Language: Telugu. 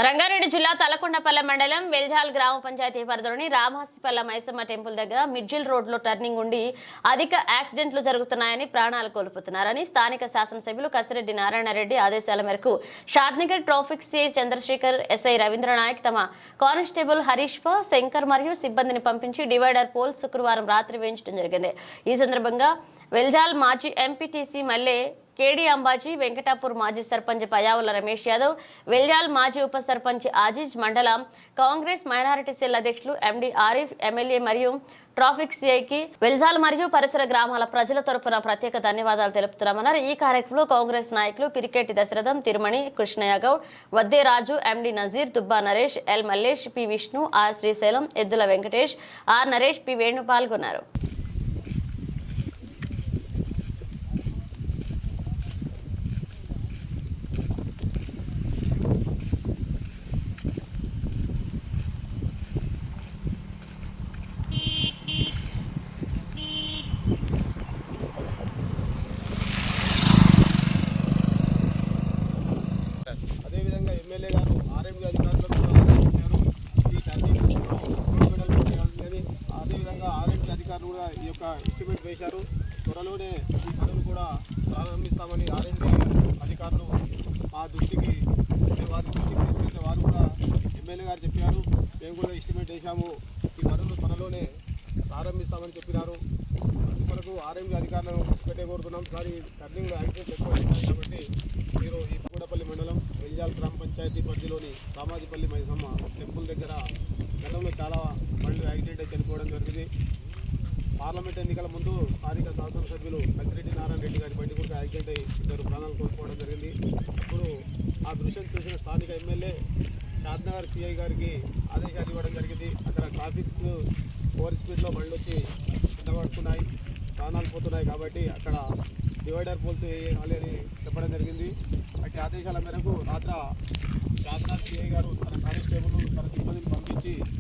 రంగారెడ్డి జిల్లా తలకొండపల్లె మండలం వెల్జాల్ గ్రామ పంచాయతీ పరిధిలోని రామహస్తిపల్లె మైసమ్మ టెంపుల్ దగ్గర మిడ్జిల్ రోడ్లో టర్నింగ్ ఉండి అధిక యాక్సిడెంట్లు జరుగుతున్నాయని ప్రాణాలు కోల్పోతున్నారని స్థానిక శాసనసభ్యులు కసిరెడ్డి నారాయణరెడ్డి ఆదేశాల మేరకు Shadnagar traffic CI Chandrasekhar SI Ravindranayak తమ కానిస్టేబుల్ హరీష్ శంకర్ మరియు సిబ్బందిని పంపించి డివైడర్ పోల్ శుక్రవారం రాత్రి వేయించడం జరిగింది। ఈ సందర్భంగా వెల్జాల్ మాజీ ఎంపీటీసీ మల్లె కేడి అంబాజీ, వెంకటాపూర్ మాజీ సర్పంచ్ పయావుల రమేష్ యాదవ్, వెల్జాల్ మాజీ ఉప సర్పంచ్ ఆజీజ్, మండల కాంగ్రెస్ మైనారిటీ సెల్ అధ్యక్షులు ఎండి ఆరిఫ్, ఎమ్మెల్యే మరియు ట్రాఫిక్ సిఐకి వెల్జాల్ మరియు పరిసర గ్రామాల ప్రజల తరపున ప్రత్యేక ధన్యవాదాలు తెలుపుతున్నామన్నారు। ఈ కార్యక్రమంలో కాంగ్రెస్ నాయకులు పిరికెట్టి Dasaratham, Tirumani, Krishnaiah Goud, Vadde Raju, MD Nazeer, Dubba Naresh, L Mallesh, P Vishnu, R Srisailam, Eddula Venkatesh, R Naresh, P Venu పాల్గొన్నారు। అదేవిధంగా ఎమ్మెల్యే గారు ఆర్ఎంపీ అధికారులకు ఆదేశించారు ఈ టర్నింగ్ చేయాలని। అదేవిధంగా ఆర్ఎంపీ అధికారులు కూడా ఈ యొక్క ఎస్టిమేట్ వేశారు। త్వరలోనే ఈ పనులు కూడా ప్రారంభిస్తామని ఆర్ఎంపీ అధికారులు వారి దృష్టికి తీసుకెళ్తే వారు కూడా ఎమ్మెల్యే గారు చెప్పారు। మేము కూడా ఎస్టిమేట్ వేశాము, ఈ పనులు త్వరలోనే ప్రారంభిస్తామని చెప్పినారు। మనకు ఆర్ఎంపీ అధికారులను ఒకటే కోరుతున్నాం, సార్ ఈ టర్నింగ్ యాక్సిడెంట్ ఎక్కువ అవుతుంది కాబట్టి మీరు ఈ తలకొండపల్లి మండలం వెల్జాల్ గ్రామ పంచాయతీ పరిధిలోని రామాజిపల్లి మైసమ్మ టెంపుల్ దగ్గర గతంలో చాలా బండ్లు యాక్సిడెంట్ అయి చనిపోవడం జరిగింది। పార్లమెంట్ ఎన్నికల ముందు స్థానిక శాసనసభ్యులు కసిరెడ్డి నారాయణరెడ్డి గారి బండి కూడా యాక్సిడెంట్ అయి ఇద్దరు ప్రాణాలు కోల్పోవడం జరిగింది। అప్పుడు ఆ దృశ్యం చూసిన స్థానిక ఎమ్మెల్యే షాద్నగర్ సిఐ గారికి ఆదేశాలు ఇవ్వడం జరిగింది। అక్కడ ట్రాఫిక్ ఓవర్ స్పీడ్లో బండ్లు వచ్చి కింద పడుతున్నాయి, ప్రాణాలు పోతున్నాయి కాబట్టి అక్కడ డివైడర్ పోల్స్ వేయాలి అని చెప్పడం జరిగింది। అట్టి ఆదేశాల మేరకు రాత్రి షాద్నగర్ సిఐ గారు తన కానిస్టేబుల్ తన సిబ్బందిని పంపించి